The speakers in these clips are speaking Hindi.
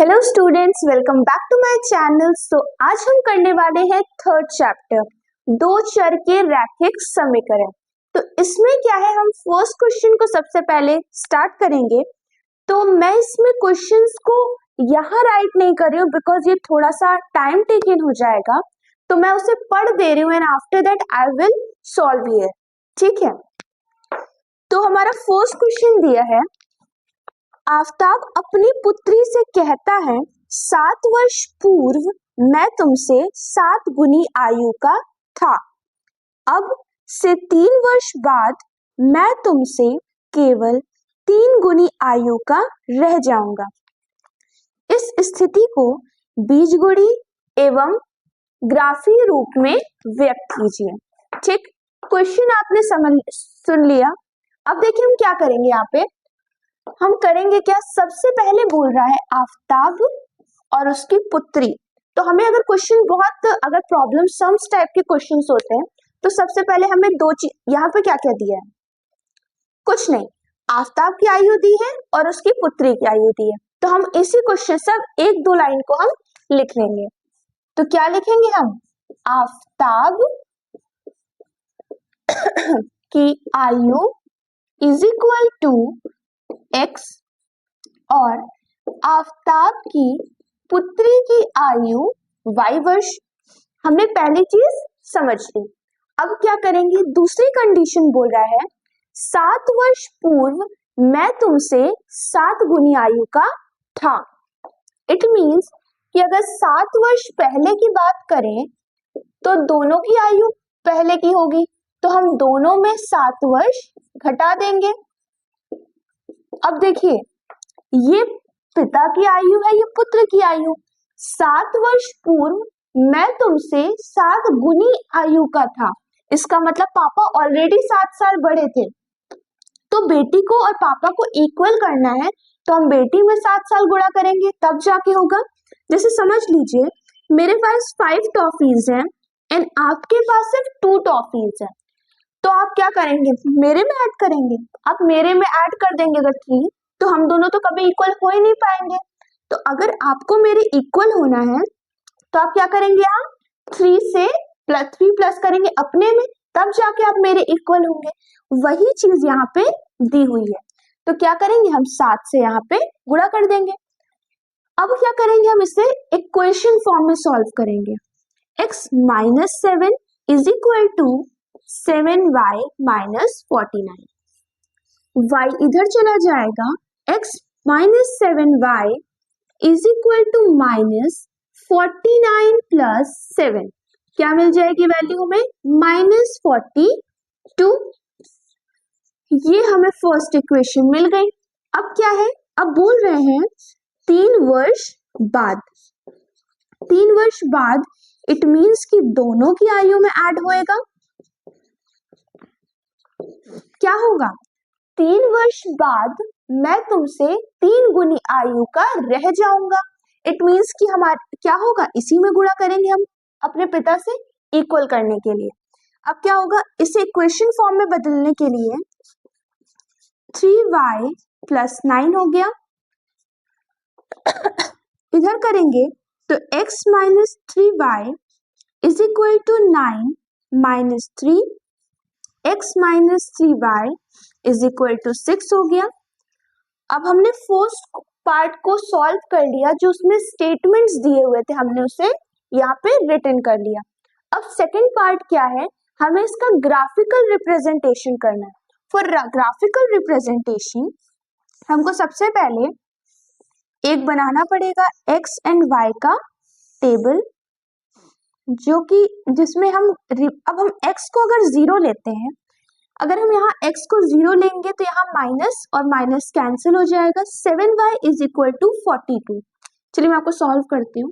Hello students, welcome back to my channel. आज हम करने वाले हैं थर्ड चैप्टर, दो चर के रैखिक समीकरण। तो इसमें क्या है, हम फर्स्ट क्वेश्चन को सबसे पहले स्टार्ट करेंगे। तो मैं इसमें क्वेश्चंस को यहाँ राइट नहीं कर रही हूँ बिकॉज ये थोड़ा सा टाइम टेकिंग हो जाएगा, तो मैं उसे पढ़ दे रही हूँ and after that I will solve here. ठीक है, तो हमारा फर्स्ट क्वेश्चन दिया है, आफताब अपनी पुत्री से कहता है 7 वर्ष पूर्व मैं तुमसे 7 गुनी आयु का था, अब से 3 वर्ष बाद मैं तुमसे केवल 3 गुनी आयु का रह जाऊंगा। इस स्थिति को बीजगणितीय एवं ग्राफीय रूप में व्यक्त कीजिए। ठीक, क्वेश्चन आपने सुन लिया। अब देखिए हम क्या करेंगे, यहाँ पे हम करेंगे क्या, सबसे पहले बोल रहा है आफताब और उसकी पुत्री। तो हमें अगर क्वेश्चन अगर प्रॉब्लम सम्स टाइप के क्वेश्चंस होते हैं तो सबसे पहले हमें दो चीज, यहाँ पे क्या क्या दिया है, कुछ नहीं, आफताब की आयु दी है और उसकी पुत्री की आयु दी है। तो हम इसी क्वेश्चन सब एक दो लाइन को हम लिख लेंगे। तो क्या लिखेंगे हम, आफताब की आयु इज इक्वल टू x और आफताब की पुत्री की आयु y वर्ष। हमने पहली चीज समझ ली। अब क्या करेंगे, दूसरी कंडीशन बोल रहा है 7 वर्ष पूर्व मैं तुमसे 7 गुनी आयु का था। इट मीन्स कि अगर 7 वर्ष पहले की बात करें तो दोनों की आयु पहले की होगी, तो हम दोनों में 7 वर्ष घटा देंगे। अब देखिए, ये पिता की आयु है, ये पुत्र की आयु। 7 वर्ष पूर्व मैं तुमसे 7 गुनी आयु का था, इसका मतलब पापा ऑलरेडी 7 साल बड़े थे, तो बेटी को और पापा को इक्वल करना है, तो हम बेटी में 7 साल गुणा करेंगे तब जाके होगा। जैसे समझ लीजिए मेरे पास 5 टॉफीज हैं एंड आपके पास सिर्फ 2 टॉफीज हैं, तो आप क्या करेंगे, मेरे में ऐड करेंगे। आप मेरे में ऐड कर देंगे अगर 3, तो हम दोनों तो कभी इक्वल हो ही नहीं पाएंगे। तो अगर आपको मेरे इक्वल होना है तो आप क्या करेंगे, आप 3 से +3 प्लस करेंगे अपने में, तब जाके आप मेरे इक्वल होंगे। वही चीज यहाँ पे दी हुई है, तो क्या करेंगे, हम 7 से यहाँ पे गुणा कर देंगे। अब क्या करेंगे, हम इसे इक्वेशन फॉर्म में सॉल्व करेंगे। x - 7 is equal to 7y - 49। y इधर चला जाएगा, x - 7y is equal to -49 plus 7, क्या मिल जाएगी वैल्यू हमें, -42। ये हमें फर्स्ट इक्वेशन मिल गई। अब क्या है, अब बोल रहे हैं 3 वर्ष बाद। 3 वर्ष बाद इट मीन्स कि दोनों की आयु में ऐड होएगा। क्या होगा, 3 वर्ष बाद मैं तुमसे 3 गुनी आयु का रह जाऊंगा। इट मीन्स कि हमारे क्या होगा, इसी में गुणा करेंगे हम अपने पिता से इक्वल करने के लिए। अब क्या होगा, इसे इक्वेशन फॉर्म में बदलने के लिए 3y + 9 हो गया। इधर करेंगे तो x - 3y is equal to 9 - 3, x - 3y is equal to 6 हो गया। अब हमने फर्स्ट पार्ट को सॉल्व कर लिया, जो उसमें स्टेटमेंट्स दिए हुए थे हमने उसे यहाँ पे रिटन कर लिया। अब सेकंड पार्ट क्या है, हमें इसका ग्राफिकल रिप्रेजेंटेशन करना है। फॉर ग्राफिकल रिप्रेजेंटेशन हमको सबसे पहले एक बनाना पड़ेगा x एंड y का टेबल, जो कि जिसमें अब हम x को अगर 0 लेते हैं, अगर हम यहाँ x को 0 लेंगे तो यहाँ माइनस और माइनस कैंसिल हो जाएगा। 7y is equal to 42। चलिए मैं आपको सॉल्व करती हूँ।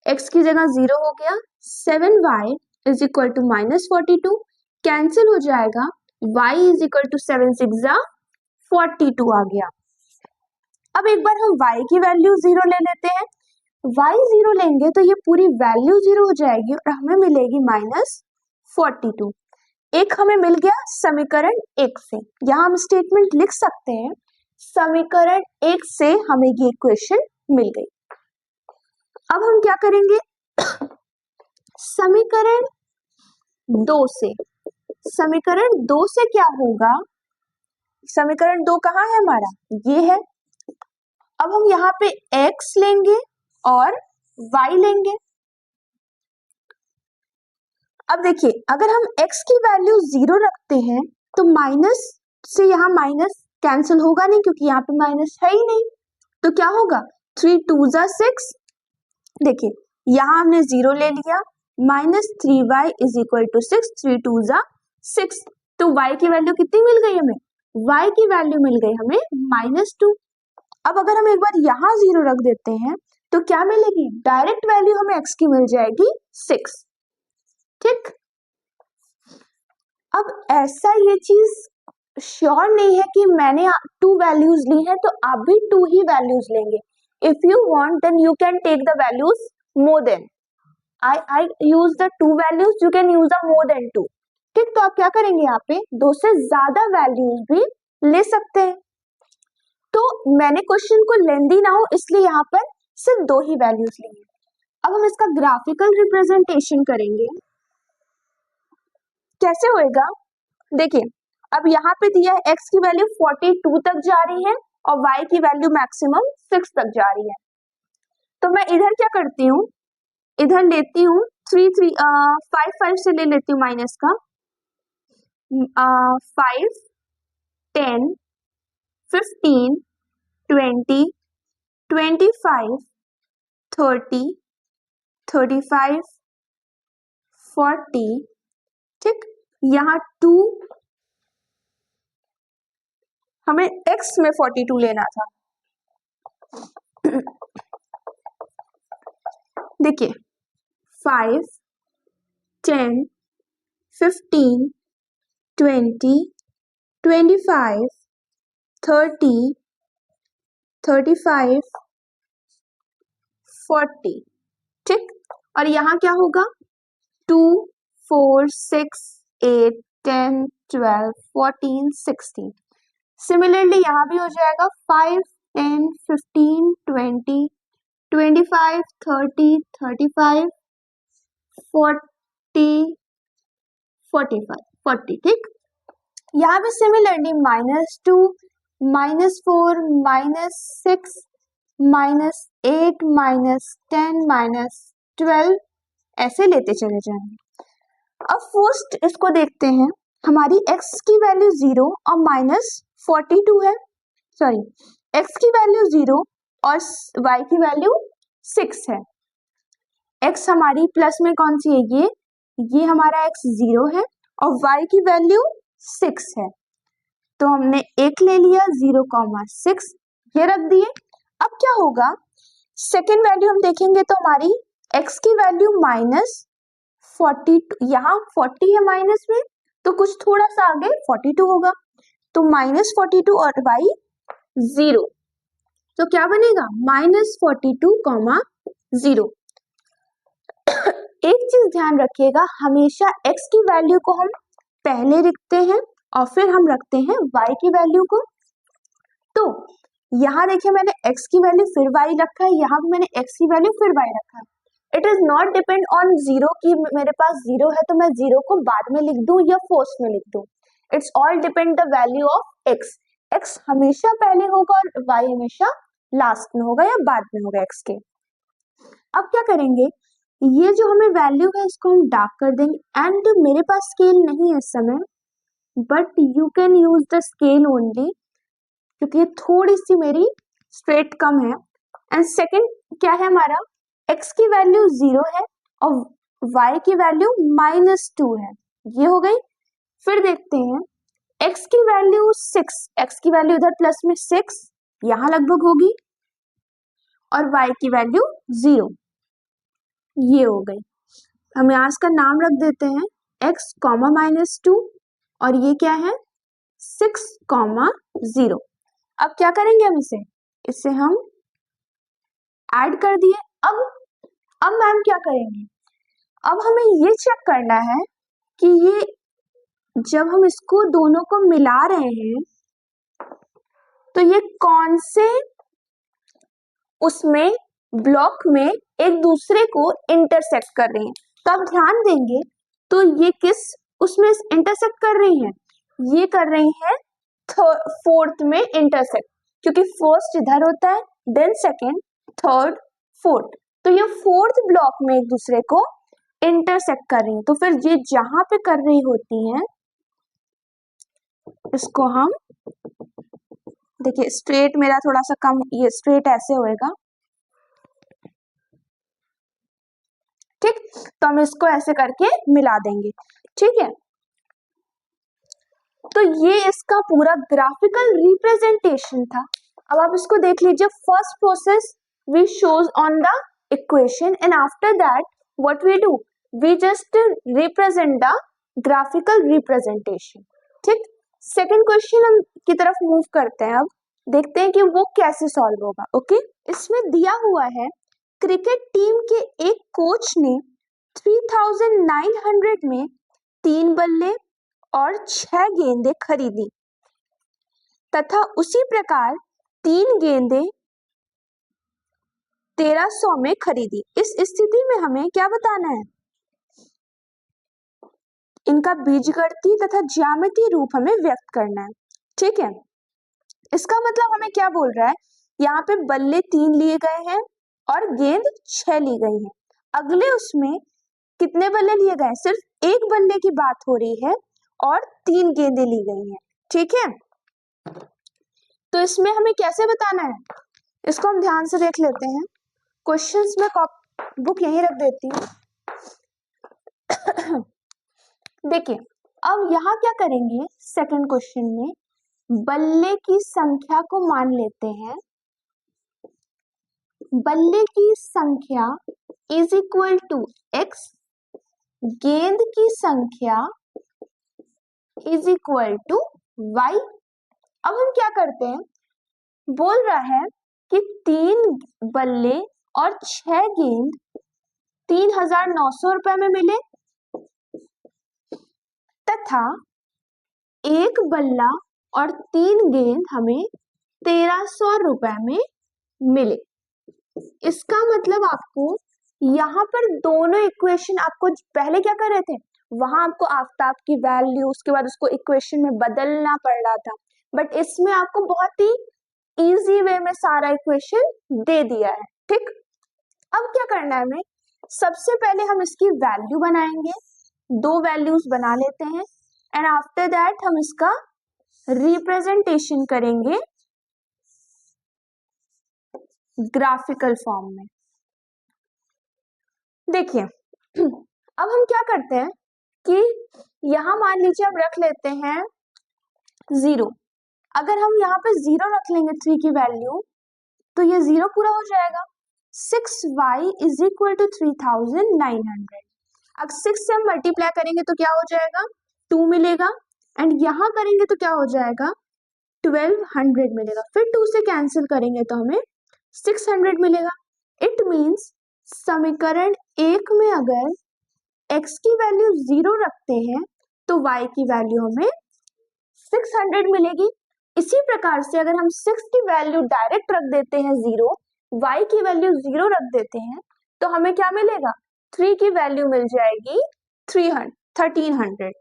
x की जगह 0 हो गया, 7y is equal to -42 cancel हो जाएगा, y इज इक्वल टू 7 × 6 = 42 आ गया। अब एक बार हम y की वैल्यू 0 ले लेते हैं। y 0 लेंगे तो ये पूरी वैल्यू 0 हो जाएगी और हमें मिलेगी -42। एक हमें मिल गया समीकरण 1 से। यहाँ हम स्टेटमेंट लिख सकते हैं, समीकरण 1 से हमें ये इक्वेशन मिल गई। अब हम क्या करेंगे, समीकरण 2 से, समीकरण 2 से क्या होगा, समीकरण 2 कहाँ है हमारा, ये है। अब हम यहाँ पे x लेंगे और y लेंगे। अब देखिए, अगर हम x की वैल्यू 0 रखते हैं तो माइनस से यहाँ माइनस कैंसिल होगा नहीं, क्योंकि यहाँ पे माइनस है ही नहीं। तो क्या होगा, 3 2 जा 6। देखिए यहाँ हमने 0 ले लिया, minus 3y is equal to 6, 3 2 जा 6। तो y की वैल्यू कितनी मिल गई हमें, y की वैल्यू मिल गई हमें -2। अब अगर हम एक बार यहाँ 0 रख देते हैं तो क्या मिलेगी, डायरेक्ट वैल्यू हमें x की मिल जाएगी 6। ठीक, अब ऐसा ये चीज श्योर नहीं है कि मैंने 2 वैल्यूज ली हैं तो आप भी 2 ही वैल्यूज लेंगे। If you want then you can take the values more than, I use the 2 values, you can use a more than 2। ठीक, तो आप क्या करेंगे, यहाँ पे 2 से ज्यादा वैल्यूज भी ले सकते हैं। तो मैंने क्वेश्चन को लेंदी ना हो इसलिए यहाँ पर सिर्फ 2 ही वैल्यूज ली हैं। अब हम इसका ग्राफिकल रिप्रेजेंटेशन करेंगे, कैसे होएगा, देखिए अब यहाँ पे दिया है x की वैल्यू 42 तक जा रही है और y की वैल्यू मैक्सिमम 6 तक जा रही है। तो मैं इधर क्या करती हूँ, इधर लेती हूँ 5 5 से ले लेती हूँ माइनस का, 5 10 15 20 25 30 35 40। ठीक, यहाँ 2 हमें x में 42 लेना था। देखिए 5 10 15 20 25 30 35 40। ठीक, और यहाँ क्या होगा, 2 4 6 8 10 12 14 16। सिमिलरली यहाँ भी हो जाएगा 5 10 15 20 25 30 35 40 45 40। ठीक, यहाँ भी सिमिलरली -2 -4 -6 -8 -10 -12 ऐसे लेते चले जाएंगे। अब फर्स्ट इसको देखते हैं, हमारी x की वैल्यू 0 और -42 है, सॉरी x की वैल्यू 0 और y की वैल्यू 6 है। x हमारी प्लस में कौन सी है, ये हमारा x 0 है और y की वैल्यू 6 है। तो हमने एक ले लिया 0,6 ये रख दिए। अब क्या होगा, सेकेंड वैल्यू हम देखेंगे तो हमारी x की वैल्यू -42, यहाँ 40 है माइनस में तो कुछ थोड़ा सा आगे 42 होगा, तो -42 और y 0, तो क्या बनेगा -42, 0। एक चीज ध्यान रखिएगा, हमेशा x की वैल्यू को हम पहले लिखते हैं और फिर हम रखते हैं y की वैल्यू को। तो यहाँ देखिए मैंने x की वैल्यू फिर y रखा है, यहाँ भी मैंने x की वैल्यू फिर y रखा है। It is not depend on 0 की मेरे पास 0 है तो मैं 0 को बाद में लिख दूं या फर्स्ट में लिख दूं। It's all depend the value of x। x हमेशा पहले होगा और y हमेशा लास्ट में होगा या बाद में होगा x के। अब क्या करेंगे, ये जो हमें वैल्यू है इसको हम डार्क कर देंगे। एंड मेरे पास स्केल नहीं है इस समय, but you can use the scale only, क्योंकि थोड़ी सी मेरी स्ट्रेट कम है। एंड सेकंड क्या है हमारा, x की वैल्यू 0 है और y की वैल्यू -2 है, ये हो गई। फिर देखते हैं x की वैल्यू 6, x की वैल्यू इधर प्लस में 6 यहाँ लगभग होगी और y की वैल्यू 0, ये हो गई। हम यहाँ इसका नाम रख देते हैं x, -2 और ये क्या है 6, 0। अब क्या करेंगे हम इसे हम ऐड कर दिए। अब मैम क्या करेंगे, अब हमें ये चेक करना है कि ये जब हम इसको दोनों को मिला रहे हैं तो ये कौन से उसमें ब्लॉक में एक दूसरे को इंटरसेक्ट कर रही हैं। तो आप ध्यान देंगे तो ये किस उसमें इंटरसेक्ट कर रही हैं, ये कर रही हैं फोर्थ में इंटरसेक्ट, क्योंकि फर्स्ट इधर होता है, देन सेकेंड, थर्ड, फोर्थ, तो ये फोर्थ ब्लॉक में एक दूसरे को इंटरसेक्ट कर रही हैं। तो फिर ये जहां पे कर रही होती हैं इसको हम देखिए, स्ट्रेट मेरा थोड़ा सा कम, ये स्ट्रेट ऐसे होएगा, ठीक, तो हम इसको ऐसे करके मिला देंगे, ठीक है। तो ये इसका पूरा ग्राफिकल रिप्रेजेंटेशन था। अब आप इसको देख लीजिए, first process we shows on the equation and after that what we do, we just represent the graphical representation, ठीक। सेकंड क्वेश्चन हम की तरफ मूव करते हैं, अब देखते हैं कि वो कैसे सॉल्व होगा। ओके, इसमें दिया हुआ है क्रिकेट टीम के एक कोच ने 3900 में 3 बल्ले और 6 गेंदें खरीदी तथा उसी प्रकार 3 गेंदें 1300 में खरीदी। इस स्थिति में हमें क्या बताना है, इनका बीजगणितीय तथा ज्यामितीय रूप हमें व्यक्त करना है, ठीक है। इसका मतलब हमें क्या बोल रहा है, यहाँ पे बल्ले 3 लिए गए हैं और गेंद 6 ली गई है। अगले उसमें कितने बल्ले लिए गए, सिर्फ एक बल्ले की बात हो रही है और 3 गेंदें ली गई हैं, ठीक है। तो इसमें हमें कैसे बताना है, इसको हम ध्यान से देख लेते हैं। क्वेश्चंस में बुक यहीं रख देती हूँ। देखिए, अब यहाँ क्या करेंगे, सेकंड क्वेश्चन में बल्ले की संख्या को मान लेते हैं, बल्ले की संख्या इज इक्वल टू x, गेंद की संख्या इज इक्वल टू y। अब हम क्या करते हैं, बोल रहा है कि 3 बल्ले और 6 गेंद 3900 रुपए में मिले तथा एक बल्ला और 3 गेंद हमें 1300 रुपए में मिले। इसका मतलब आपको यहाँ पर दोनों इक्वेशन, आपको पहले क्या कर रहे थे, वहां आपको आफताब की वैल्यू, उसके बाद उसको इक्वेशन में बदलना पड़ रहा था, बट इसमें आपको बहुत ही इजी वे में सारा इक्वेशन दे दिया है, ठीक। अब क्या करना है हमें, सबसे पहले हम इसकी वैल्यू बनाएंगे, 2 वैल्यूज बना लेते हैं एंड आफ्टर दैट हम इसका रिप्रेजेंटेशन करेंगे ग्राफिकल फॉर्म में। देखिए, अब हम क्या करते हैं कि यहां मान लीजिए हम रख लेते हैं 0। अगर हम यहाँ पे 0 रख लेंगे 3 की वैल्यू, तो ये 0 पूरा हो जाएगा। 6y is equal to 3900। अब 6 से हम मल्टीप्लाई करेंगे तो क्या हो जाएगा, 2 मिलेगा, एंड यहाँ करेंगे तो क्या हो जाएगा, 1200 मिलेगा। फिर 2 से कैंसिल करेंगे तो हमें 600 मिलेगा। इट मीन्स समीकरण 1 में अगर x की वैल्यू 0 रखते हैं तो y की वैल्यू हमें 600 मिलेगी। इसी प्रकार से अगर हम 6 की वैल्यू डायरेक्ट रख देते हैं 0, y की वैल्यू 0 रख देते हैं तो हमें क्या मिलेगा, 3 की वैल्यू मिल जाएगी 1300।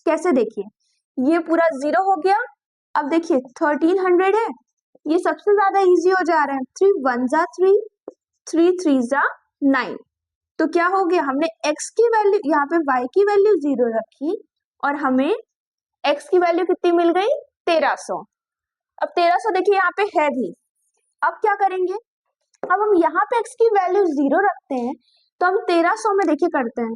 कैसे, देखिए, ये पूरा 0 हो गया। अब देखिए 1300 है, ये सबसे ज्यादा इजी हो जा रहा है। 3 1 जा 3, 3 3 जा 9। तो क्या हो गया, हमने x की वैल्यू, यहाँ पे y की वैल्यू 0 रखी और हमें x की वैल्यू कितनी मिल गई, 1300। अब 1300 देखिए यहाँ पे है भी। अब क्या करेंगे, अब हम यहाँ पे x की वैल्यू 0 रखते हैं तो हम 1300 में देखिए करते हैं,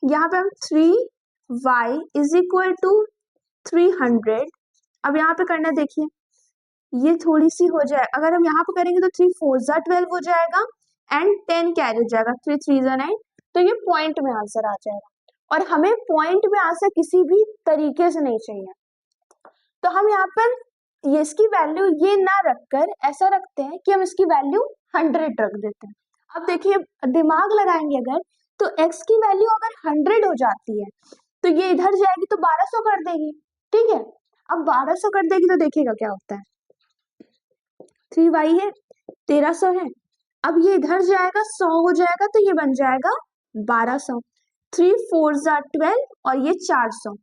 यहाँ पे हम 3y इज इक्वल टू 300। अब यहाँ पे करना, देखिए ये थोड़ी सी हो जाए, अगर हम यहाँ पे करेंगे तो 3 4 जा 12 हो जाएगा एंड 10 कैरी हो जाएगा, 3 3 जा 9, तो ये पॉइंट में आंसर आ जाएगा। और हमें पॉइंट में आंसर किसी भी तरीके से नहीं चाहिए, तो हम यहाँ पर ये इसकी वैल्यू ये ना रखकर ऐसा रखते हैं कि हम इसकी वैल्यू 100 रख देते हैं। अब देखिए, दिमाग लगाएंगे अगर, तो x की वैल्यू अगर 100 हो जाती है तो ये इधर जाएगी तो 1200 कर देगी, ठीक है। अब 1200 कर देगी तो देखिएगा क्या होता है, 3y है, 1300 है। अब ये इधर जाएगा 100 हो जाएगा तो ये बन जाएगा 1200। 3 4 जार 12 और ये 400।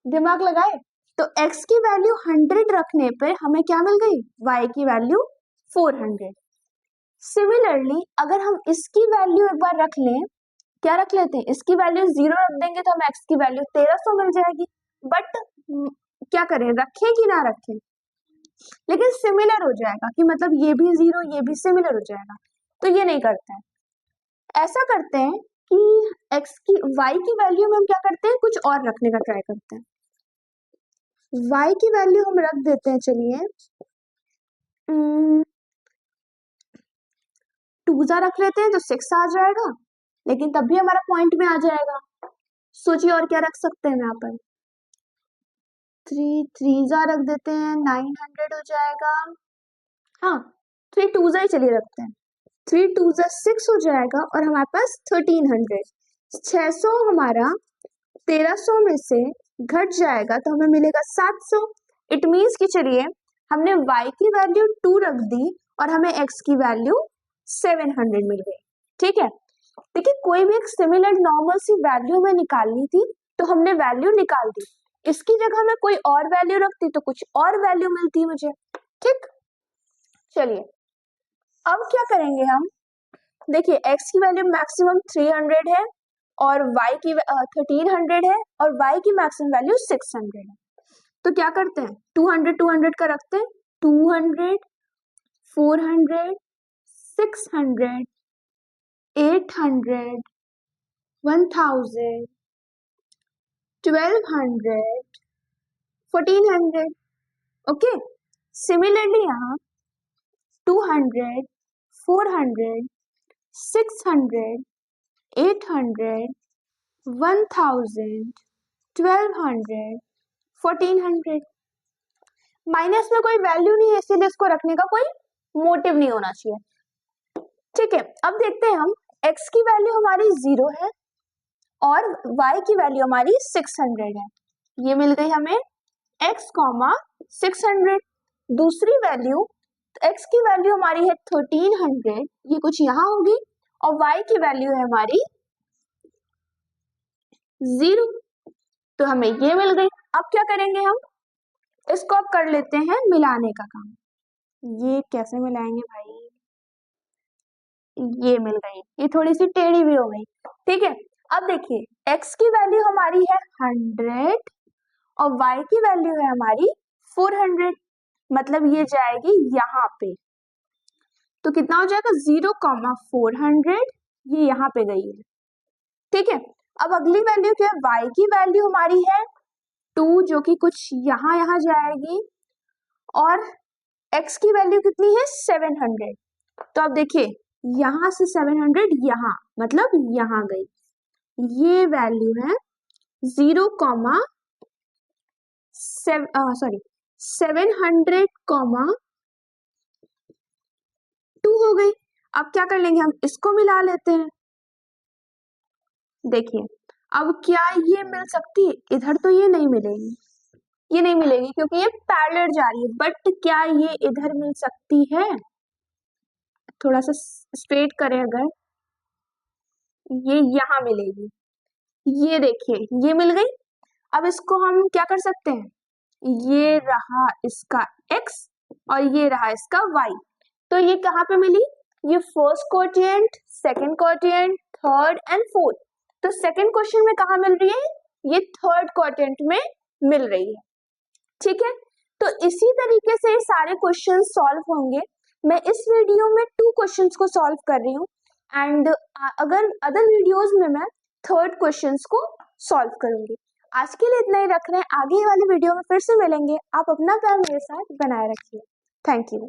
दिमाग लगाए तो x की वैल्यू 100 रखने पे हमें क्या मिल गई, y की वैल्यू 400। सिमिलरली अगर हम इसकी वैल्यू एक बार रख लें, क्या रख लेते हैं, इसकी वैल्यू 0 रख देंगे तो हमें x की वैल्यू 1300 मिल जाएगी। बट क्या करें, रखें कि ना रखें, लेकिन सिमिलर हो जाएगा कि मतलब ये भी 0 ये भी सिमिलर हो जाएगा, तो ये नहीं करते हैं। ऐसा करते हैं कि x की y की वैल्यू में हम क्या करते हैं, कुछ और रखने का ट्राई करते हैं। y की वैल्यू हम रख देते हैं, चलिए 2 रख लेते हैं तो 6 आ जाएगा, लेकिन तब भी हमारा पॉइंट में आ जाएगा। सोचिए और क्या रख सकते हैं यहाँ पर, 3 3 रख देते हैं, 900 हो जाएगा। हाँ 3 2 ही चलिए रखते हैं, 3 2 6 हो जाएगा और हमारे पास 1300। 600 हमारा 1300 में से घट जाएगा तो हमें मिलेगा 700। इट मीन्स कि चलिए हमने y की वैल्यू 2 रख दी और हमें x की वैल्यू 700 मिल गई। ठीक है, देखिए कोई भी एक सिमिलर नॉर्मल सी वैल्यू में निकालनी थी तो हमने वैल्यू निकाल दी, इसकी जगह में कोई और वैल्यू रखती तो कुछ और वैल्यू मिलती मुझे। ठीक, चलिए अब क्या करेंगे हम, देखिए x की वैल्यू मैक्सिमम 300 है और y की 1300 है और y की मैक्सिमम वैल्यू 600 है। तो क्या करते हैं, 200 200 का रखते हैं, 200 400 600 800 1000 1200 1400। ओके, सिमिलरली यहाँ 200 400 600 800 1000 1200 1400। माइनस में कोई वैल्यू नहीं है इसीलिए इसको रखने का कोई मोटिव नहीं होना चाहिए। ठीक है, अब देखते हैं हम, x की वैल्यू हमारी 0 है और y की वैल्यू हमारी 600 है। ये मिल गई हमें x, 600। दूसरी वैल्यू, x की वैल्यू हमारी है 1300, ये कुछ यहाँ होगी, और y की वैल्यू है हमारी 0, तो हमें ये मिल गई। अब क्या करेंगे हम, इसको अब कर लेते हैं मिलाने का काम। ये कैसे मिलाएंगे भाई, ये मिल गई, ये थोड़ी सी टेढ़ी भी हो गई। ठीक है, अब देखिए x की वैल्यू हमारी है 100 और y की वैल्यू है हमारी 400, मतलब ये जाएगी यहाँ पे, तो कितना हो जाएगा 0,400, ये यहाँ पे गई है। ठीक है, अब अगली वैल्यू क्या है, y की वैल्यू हमारी है 2 जो कि कुछ यहाँ जाएगी और x की वैल्यू कितनी है 700, तो अब देखिए यहाँ से 700 यहाँ, मतलब यहाँ गई, ये वैल्यू है 700,2 हो गई। अब क्या कर लेंगे हम, इसको मिला लेते हैं। देखिए अब क्या ये मिल सकती है, इधर तो ये नहीं मिलेगी, ये नहीं मिलेगी क्योंकि ये पैरेलल जा रही है, बट क्या ये इधर मिल सकती है, थोड़ा सा स्ट्रेट करें अगर, ये यहाँ मिलेगी, ये देखिए ये मिल गई। अब इसको हम क्या कर सकते हैं, ये रहा इसका x और ये रहा इसका y, तो ये कहाँ पे मिली, ये first quotient, second quotient, third and fourth, तो सेकंड क्वेश्चन में कहाँ मिल रही है, ये थर्ड क्वोटिएंट में मिल रही है। ठीक है, तो इसी तरीके से सारे क्वेश्चन सॉल्व होंगे। मैं इस वीडियो में 2 क्वेश्चंस को सॉल्व कर रही हूँ एंड अगर अदर वीडियोस में मैं थर्ड क्वेश्चंस को सॉल्व करूंगी। आज के लिए इतना ही रख रहे हैं, आगे वाली वीडियो में फिर से मिलेंगे। आप अपना प्यार मेरे साथ बनाए रखिए। Thank you.